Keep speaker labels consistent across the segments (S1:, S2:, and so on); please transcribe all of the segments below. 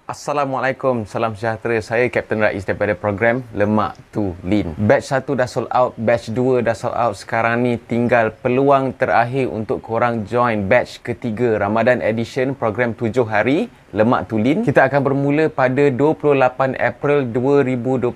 S1: Assalamualaikum, salam sejahtera. Saya Kapten Rais daripada program Lemak tu Lean. Batch 1 dah sold out, batch 2 dah sold out. Sekarang ni tinggal peluang terakhir untuk korang join batch ketiga Ramadan Edition program 7 hari Lemak tu Lean. Kita akan bermula pada 28 April 2021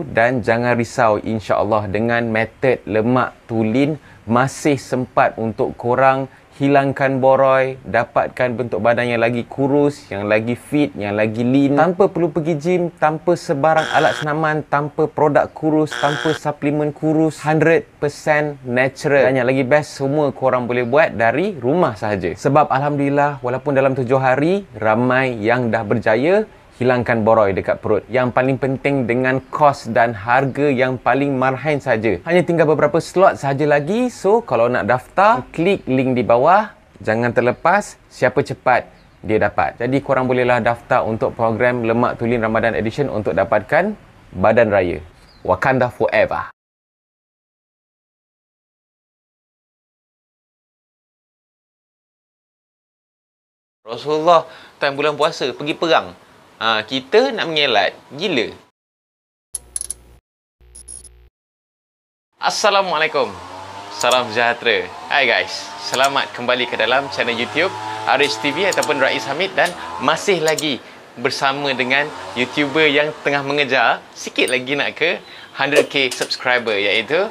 S1: dan jangan risau, insya-Allah dengan metod Lemak tu Lean masih sempat untuk korang hilangkan boroi, dapatkan bentuk badan yang lagi kurus, yang lagi fit, yang lagi lean, tanpa perlu pergi gym, tanpa sebarang alat senaman, tanpa produk kurus, tanpa suplemen kurus, 100% natural. Dan yang lagi best, semua korang boleh buat dari rumah sahaja. Sebab Alhamdulillah, walaupun dalam 7 hari, ramai yang dah berjaya hilangkan boroi dekat perut. Yang paling penting dengan kos dan harga yang paling marhain saja. Hanya tinggal beberapa slot saja lagi. So, kalau nak daftar, klik link di bawah. Jangan terlepas, siapa cepat, dia dapat. Jadi, korang bolehlah daftar untuk program Lemak tu Lean Ramadan Edition untuk dapatkan badan raya. Wakanda forever. Rasulullah time bulan puasa pergi perang. Kita nak mengelat. Gila. Assalamualaikum. Salam sejahtera. Hai guys. Selamat kembali ke dalam channel YouTube RH TV ataupun Rais Hamid dan masih lagi bersama dengan YouTuber yang tengah mengejar sikit lagi nak ke 100k subscriber, iaitu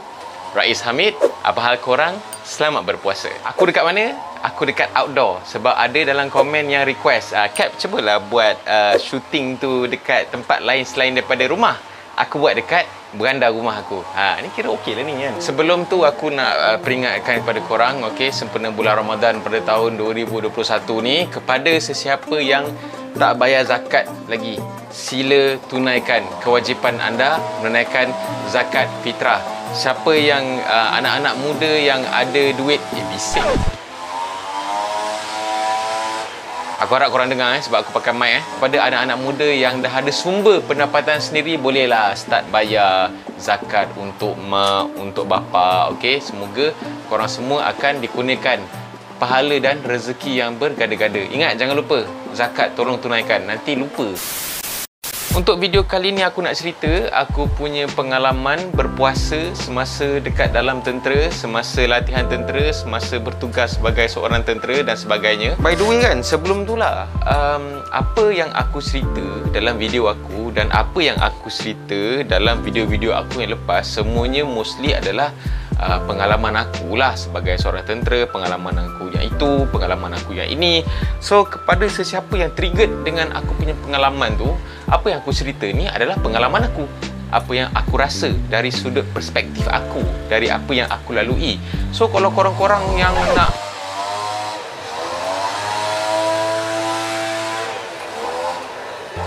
S1: Rais Hamid. Apa hal korang? Selamat berpuasa. Aku dekat mana? Aku dekat outdoor sebab ada dalam komen yang request, Cap, cubalah buat shooting tu dekat tempat lain selain daripada rumah. Aku buat dekat beranda rumah aku. Ni kira okey lah ni kan. Sebelum tu aku nak peringatkan kepada korang, okey, sempena bulan Ramadan pada tahun 2021 ni, kepada sesiapa yang tak bayar zakat lagi, sila tunaikan kewajipan anda menunaikan zakat fitrah. Siapa yang anak-anak muda yang ada duit, bising. Aku harap korang dengar sebab aku pakai mic. Kepada anak-anak muda yang dah ada sumber pendapatan sendiri, bolehlah start bayar zakat untuk mak, untuk bapa. Okey, semoga korang semua akan dikurniakan pahala dan rezeki yang bergada-gada. Ingat, jangan lupa zakat tolong tunaikan, nanti lupa. Untuk video kali ni aku nak cerita aku punya pengalaman berpuasa semasa dekat dalam tentera, semasa latihan tentera, semasa bertugas sebagai seorang tentera dan sebagainya. By the way kan, sebelum tu lah, apa yang aku cerita dalam video aku dan apa yang aku cerita dalam video-video aku yang lepas, semuanya mostly adalah pengalaman aku lah sebagai seorang tentera, pengalaman aku yang itu, pengalaman aku yang ini. So, kepada sesiapa yang triggered dengan aku punya pengalaman tu, apa yang aku cerita ni adalah pengalaman aku, apa yang aku rasa dari sudut perspektif aku, dari apa yang aku lalui. So, kalau korang-korang yang nak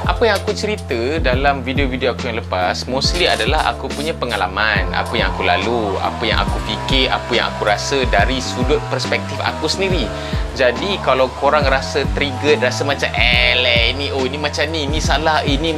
S1: apa yang aku cerita dalam video-video aku yang lepas, mostly adalah aku punya pengalaman, apa yang aku lalu, apa yang aku fikir, apa yang aku rasa dari sudut perspektif aku sendiri. Jadi kalau korang rasa triggered, rasa macam ini macam ni salah, ini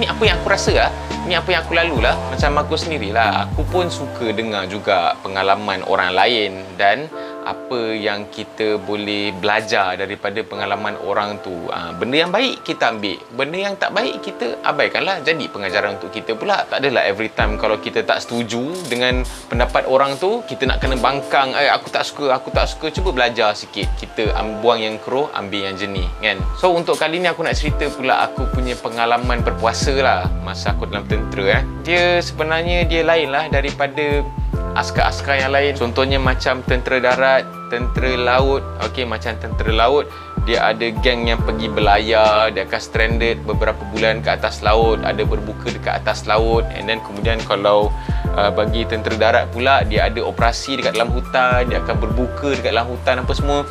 S1: apa yang aku rasa lah, ini apa yang aku lalu lah, macam aku sendirilah. Aku pun suka dengar juga pengalaman orang lain dan apa yang kita boleh belajar daripada pengalaman orang tu. Benda yang baik kita ambil, benda yang tak baik kita abaikanlah, jadi pengajaran untuk kita pula. Tak adalah every time kalau kita tak setuju dengan pendapat orang tu, kita nak kena bangkang, aku tak suka. Cuba belajar sikit, kita buang yang keruh, ambil yang jernih kan. So untuk kali ni aku nak cerita pula aku punya pengalaman berpuasa lah masa aku dalam tentera. Dia sebenarnya dia lain lah daripada askar-askar yang lain. Contohnya macam tentera darat, tentera laut. Okey, macam tentera laut, dia ada geng yang pergi berlayar, dia akan stranded beberapa bulan ke atas laut, ada berbuka dekat atas laut. And then kemudian kalau bagi tentera darat pula, dia ada operasi dekat dalam hutan, dia akan berbuka dekat dalam hutan apa semua.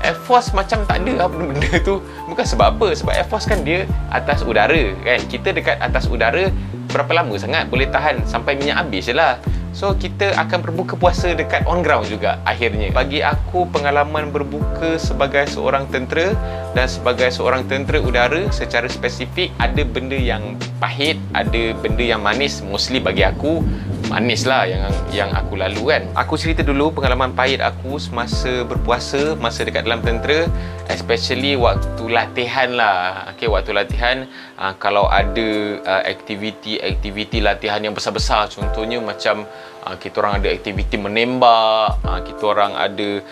S1: Air Force macam tak ada apa benda tu. Bukan sebab apa, sebab Air Force kan dia atas udara kan. Kita dekat atas udara berapa lama sangat boleh tahan sampai minyak habis je lah. So kita akan berbuka puasa dekat on ground juga akhirnya. Bagi aku, pengalaman berbuka sebagai seorang tentera dan sebagai seorang tentera udara secara spesifik, ada benda yang pahit, ada benda yang manis. Mostly bagi aku manis lah yang aku lalu kan. Aku cerita dulu pengalaman pahit aku semasa berpuasa, masa dekat dalam tentera, especially waktu latihan lah. Okay, waktu latihan, kalau ada aktiviti latihan yang besar-besar, contohnya macam kita orang ada aktiviti menembak, kita orang ada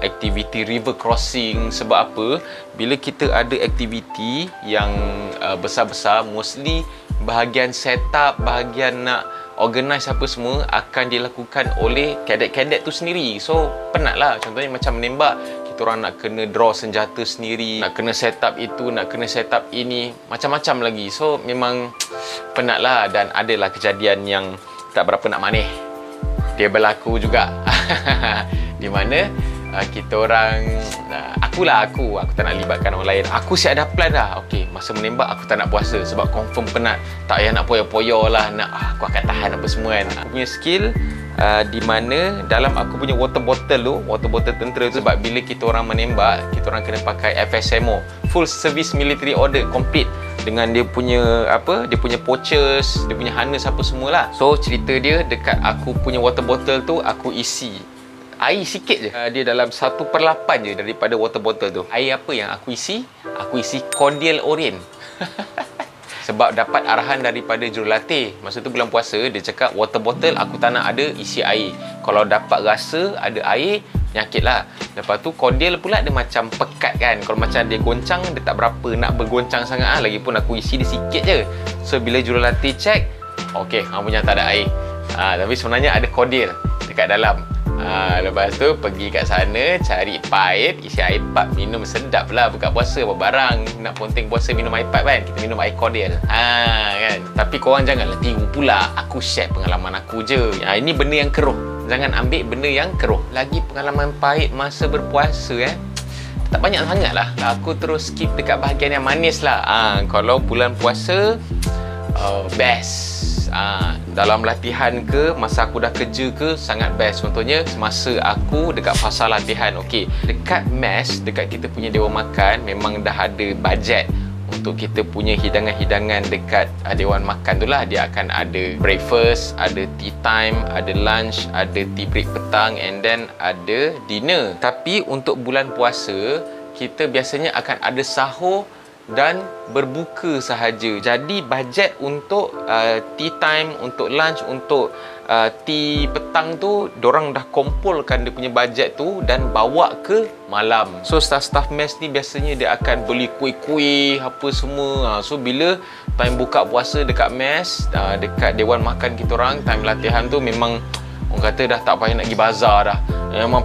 S1: aktiviti river crossing. Sebab apa? Bila kita ada aktiviti yang besar-besar, mostly bahagian setup, bahagian nak organize apa semua akan dilakukan oleh kadet-kadet tu sendiri. So penat lah. Contohnya macam menembak, kita orang nak kena draw senjata sendiri, nak kena setup itu, nak kena setup ini, macam-macam lagi. So memang penat lah. Dan adalah kejadian yang tak berapa nak manis, dia berlaku juga. Di mana kita orang, aku tak nak libatkan orang lain. Aku siap ada plan dah. Okey, masa menembak aku tak nak puasa sebab confirm penat. Tak payah nak poyo-poyo lah, aku akan tahan apa semua kan. Aku punya skill di mana dalam aku punya water bottle tentera tu, sebab bila kita orang menembak, kita orang kena pakai FSMO, full service military order, complete dengan dia punya dia punya pouches, dia punya harness apa semualah. So cerita dia, dekat aku punya water bottle tu aku isi air sikit je. Dia dalam 1/8 je daripada water bottle tu. Air apa yang aku isi? Aku isi cordial oren. Sebab dapat arahan daripada jurulatih. Masa tu bulan puasa, dia cakap water bottle aku tak nak ada isi air. Kalau dapat rasa ada air, penyakit lah. Lepas tu cordial pula dia macam pekat kan. Kalau macam dia goncang, dia tak berapa nak bergoncang sangat lah. Lagipun aku isi dia sikit je. So bila jurulatih check, okey, hang punya tak ada air. Tapi sebenarnya ada cordial dekat dalam. Lepas tu pergi kat sana, cari pipe, isi air pipe, minum sedap lah buka puasa. Apa barang nak ponteng puasa minum air pipe kan, kita minum air cordial kan. Tapi korang janganlah tiru pula, aku share pengalaman aku je. Ini benda yang keruh, jangan ambil benda yang keruh. Lagi pengalaman pahit masa berpuasa tak banyak sangat lah. Aku terus skip dekat bahagian yang manis lah. Kalau bulan puasa, best. Dalam latihan ke, masa aku dah kerja ke, sangat best. Contohnya semasa aku dekat fasa latihan. Okey, dekat mes, dekat kita punya dewan makan, memang dah ada bajet untuk kita punya hidangan-hidangan dekat dewan makan tu lah. Dia akan ada breakfast, ada tea time, ada lunch, ada tea break petang, and then ada dinner. Tapi untuk bulan puasa, kita biasanya akan ada sahur dan berbuka sahaja. Jadi bajet untuk tea time, untuk lunch, untuk tea petang tu, dorang dah kumpulkan dia punya bajet tu dan bawa ke malam. So staff-staff mes ni biasanya dia akan beli kuih-kuih apa semua. So bila time buka puasa dekat mes, dekat dewan makan kita orang, time latihan tu memang orang kata dah tak payah nak pergi bazar dah. Memang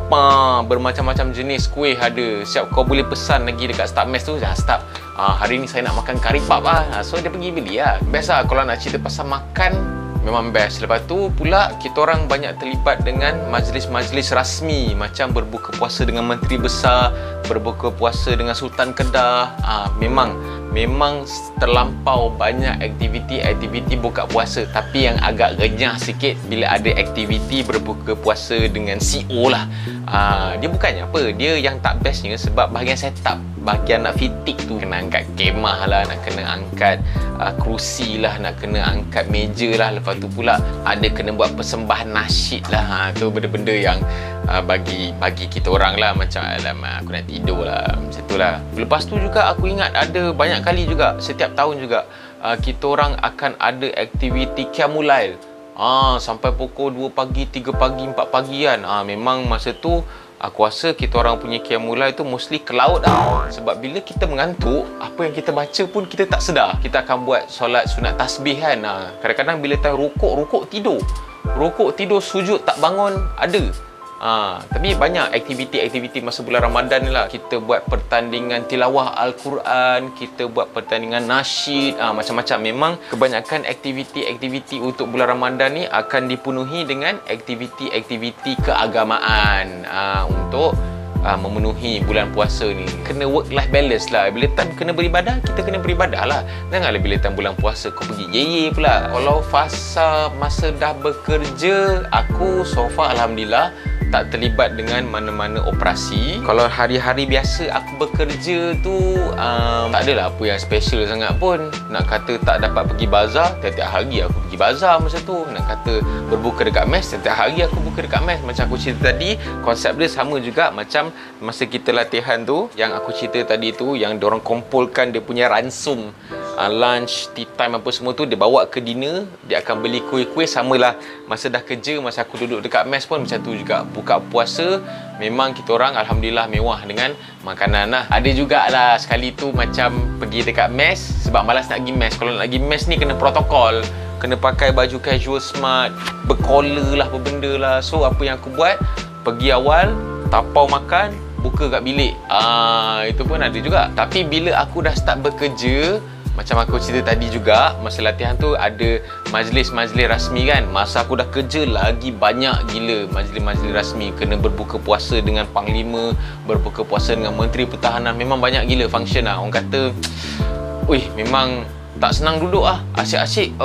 S1: bermacam-macam jenis kuih ada. Siap kau boleh pesan lagi dekat staff mes tu. Staff, hari ni saya nak makan kari pap lah. So dia pergi beli lah. Best lah kalau nak cerita pasal makan, memang best. Lepas tu pula kita orang banyak terlibat dengan majlis-majlis rasmi, macam berbuka puasa dengan Menteri Besar, berbuka puasa dengan Sultan Kedah. Memang terlampau banyak aktiviti buka puasa. Tapi yang agak renyah sikit bila ada aktiviti berbuka puasa dengan CEO lah. Dia bukannya apa, dia yang tak bestnya sebab bahagian setup, bahagian nak fitik tu, kena angkat kemah lah, nak kena angkat kerusi lah, nak kena angkat meja lah. Lepas tu pula ada kena buat persembahan nasyid lah. Tu benda-benda yang bagi kita orang lah macam alamak, aku nak tidur lah, macam tu lah. Lepas tu juga aku ingat ada banyak kali juga, setiap tahun juga kita orang akan ada aktiviti Qiyamul Lail. Sampai pukul 2 pagi, 3 pagi, 4 pagi kan. Memang masa tu aku rasa kita orang punya Qiyamul Lail tu mostly ke laut lah. Sebab bila kita mengantuk, apa yang kita baca pun kita tak sedar. Kita akan buat solat sunat tasbih kan. Kadang-kadang bila time rukuk tidur. Rukuk tidur, sujud tak bangun, ada. Tapi banyak aktiviti-aktiviti masa bulan Ramadan ni lah. Kita buat pertandingan tilawah Al-Quran, kita buat pertandingan nasyid, macam-macam. Memang kebanyakan aktiviti-aktiviti untuk bulan Ramadan ni akan dipenuhi dengan aktiviti-aktiviti keagamaan, untuk memenuhi bulan puasa ni. Kena work life balance lah. Bila time kena beribadah, kita kena beribadah lah. Janganlah bila time bulan puasa kau pergi ye pula. Kalau fasa masa dah bekerja, aku so far alhamdulillah tak terlibat dengan mana-mana operasi. Kalau hari-hari biasa aku bekerja tu tak adalah apa yang special sangat pun. Nak kata tak dapat pergi bazar, tiap-tiap hari aku pergi bazar masa tu. Nak kata berbuka dekat mes, tiap-tiap hari aku buka dekat mes. Macam aku cerita tadi, konsep dia sama juga macam masa kita latihan tu. Yang aku cerita tadi tu, yang diorang kumpulkan dia punya ransum lunch, tea time apa semua tu, dia bawa ke dinner, dia akan beli kuih-kuih. Samalah masa dah kerja, masa aku duduk dekat mes pun macam tu juga. Buka puasa memang kita orang alhamdulillah mewah dengan makanan lah. Ada jugalah sekali tu macam pergi dekat mes sebab malas nak pergi mes. Kalau nak pergi mes ni kena protokol, kena pakai baju casual smart, bercollar lah, berbenda lah. So apa yang aku buat, pergi awal, tapau makan, buka kat bilik. Itu pun ada juga. Tapi bila aku dah start bekerja, macam aku cerita tadi juga, masa latihan tu ada majlis-majlis rasmi kan. Masa aku dah kerja lagi banyak gila majlis-majlis rasmi. Kena berbuka puasa dengan Panglima, berbuka puasa dengan Menteri Pertahanan. Memang banyak gila function lah. Orang kata, wih memang tak senang duduk lah, asyik-asyik.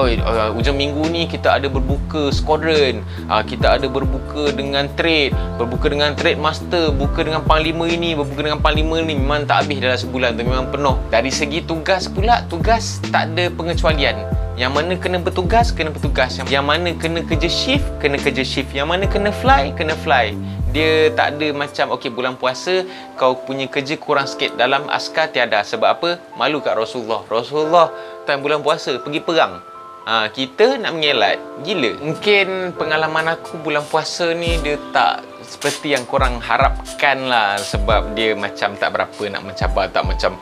S1: Hujung minggu ni kita ada berbuka squadron, kita ada berbuka dengan trade, berbuka dengan trade master, buka dengan panglima ini, berbuka dengan panglima ni. Memang tak habis dalam sebulan tu, memang penuh. Dari segi tugas pula, tugas tak ada pengecualian. Yang mana kena bertugas, kena bertugas. Yang mana kena kerja shift, kena kerja shift. Yang mana kena fly, kena fly. Dia tak ada macam, okey bulan puasa kau punya kerja kurang sikit. Dalam askar tiada. Sebab apa? Malu kat Rasulullah. Rasulullah time bulan puasa pergi perang. Kita nak mengelat. Gila. Mungkin pengalaman aku bulan puasa ni dia tak seperti yang korang harapkan lah. Sebab dia macam tak berapa nak mencabar. Tak macam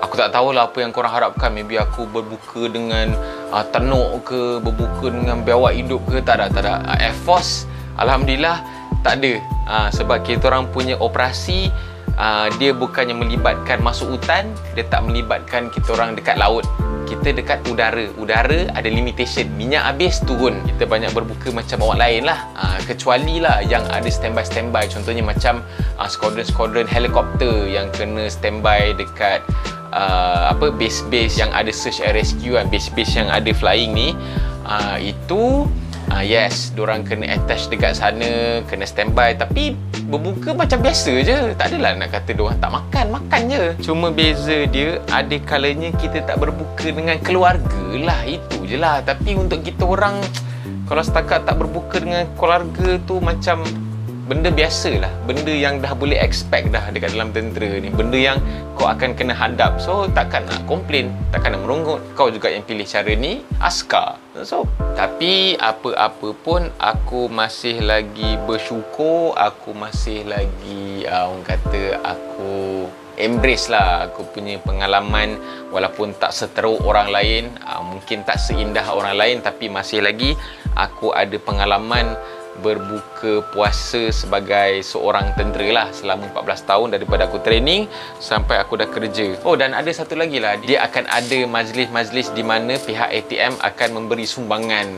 S1: aku tak tahulah apa yang korang harapkan. Maybe aku berbuka dengan tenuk ke, berbuka dengan biawak hidup ke. Tak ada. Air Force alhamdulillah tak ada. Sebab kita orang punya operasi dia bukannya melibatkan masuk hutan, dia tak melibatkan kita orang dekat laut. Kita dekat udara. Udara ada limitation. Minyak habis, turun. Kita banyak berbuka macam awak lain lah. Kecuali lah yang ada standby. Contohnya macam skadron helikopter yang kena standby dekat base-base yang ada search and rescue, base-base yang ada flying ni. Itu yes, diorang kena attach dekat sana, kena standby. Tapi berbuka macam biasa je. Tak adalah nak kata diorang tak makan je. Cuma beza dia, ada kalanya kita tak berbuka dengan keluarga lah. Itu je lah. Tapi untuk kita orang, kalau setakat tak berbuka dengan keluarga tu macam benda biasa lah. Benda yang dah boleh expect dah dekat dalam tentera ni. Benda yang kau akan kena hadap. So takkan nak komplain, takkan nak merongkot. Kau juga yang pilih cara ni, askar. So tapi apa-apa pun aku masih lagi bersyukur. Aku masih lagi orang kata aku embrace lah aku punya pengalaman. Walaupun tak seteruk orang lain, mungkin tak seindah orang lain, tapi masih lagi aku ada pengalaman berbuka puasa sebagai seorang tentera lah selama 14 tahun daripada aku training sampai aku dah kerja. Oh, dan ada satu lagi lah, dia akan ada majlis-majlis di mana pihak ATM akan memberi sumbangan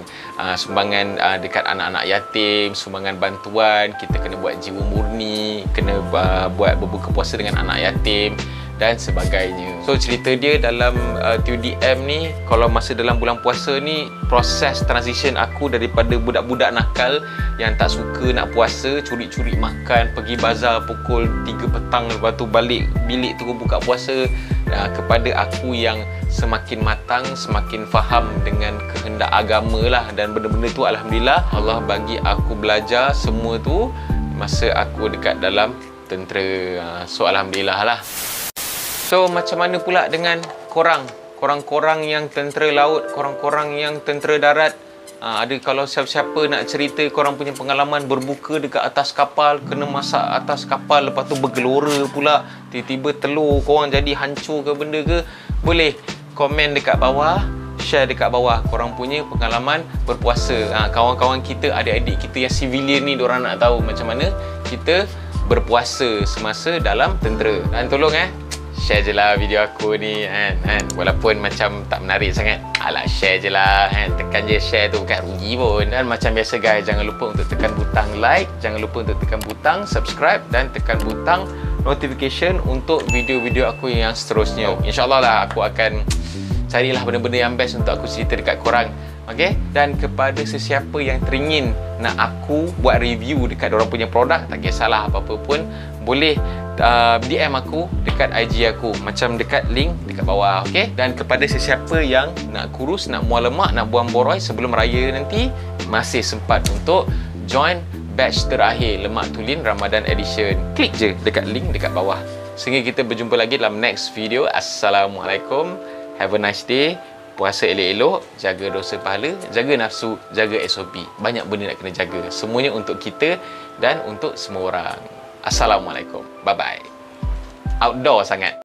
S1: dekat anak-anak yatim, sumbangan bantuan. Kita kena buat jiwa murni, kena buat berbuka puasa dengan anak yatim dan sebagainya. So cerita dia dalam TUDM ni, kalau masa dalam bulan puasa ni, proses transition aku daripada budak-budak nakal yang tak suka nak puasa, curi-curi makan, pergi bazar pukul 3 petang, lepas tu balik bilik terus buka puasa, kepada aku yang semakin matang, semakin faham dengan kehendak agama lah. Dan benda-benda tu alhamdulillah Allah bagi aku belajar semua tu masa aku dekat dalam tentera. So alhamdulillah lah. So macam mana pula dengan korang yang tentera laut, korang yang tentera darat? Ada kalau siapa-siapa nak cerita korang punya pengalaman berbuka dekat atas kapal, kena masak atas kapal, lepas tu bergelora pula, tiba-tiba telur korang jadi hancur ke benda ke, boleh komen dekat bawah, share dekat bawah korang punya pengalaman berpuasa. Kawan-kawan kita, adik-adik kita yang civilian ni, diorang nak tahu macam mana kita berpuasa semasa dalam tentera. Dan tolong share je lah video aku ni kan. Walaupun macam tak menarik sangat, alah share je lah kan. Tekan je share tu, bukan rugi pun. Dan macam biasa guys, jangan lupa untuk tekan butang like, jangan lupa untuk tekan butang subscribe, dan tekan butang notification untuk video-video aku yang seterusnya. InsyaAllah lah aku akan carilah benda-benda yang best untuk aku cerita dekat korang. Okay? Dan kepada sesiapa yang teringin nak aku buat review dekat dorang punya produk, tak kisahlah apa-apa pun, boleh DM aku dekat IG aku, macam dekat link dekat bawah. Okay? Dan kepada sesiapa yang nak kurus, nak mual lemak, nak buang boroi sebelum raya nanti, masih sempat untuk join batch terakhir Lemak Tulen Ramadan Edition. Klik je dekat link dekat bawah. Sehingga kita berjumpa lagi dalam next video. Assalamualaikum. Have a nice day. Puasa elok-elok, jaga dosa pahala, jaga nafsu, jaga SOP. Banyak benda nak kena jaga. Semuanya untuk kita dan untuk semua orang. Assalamualaikum. Bye-bye. Outdoor sangat.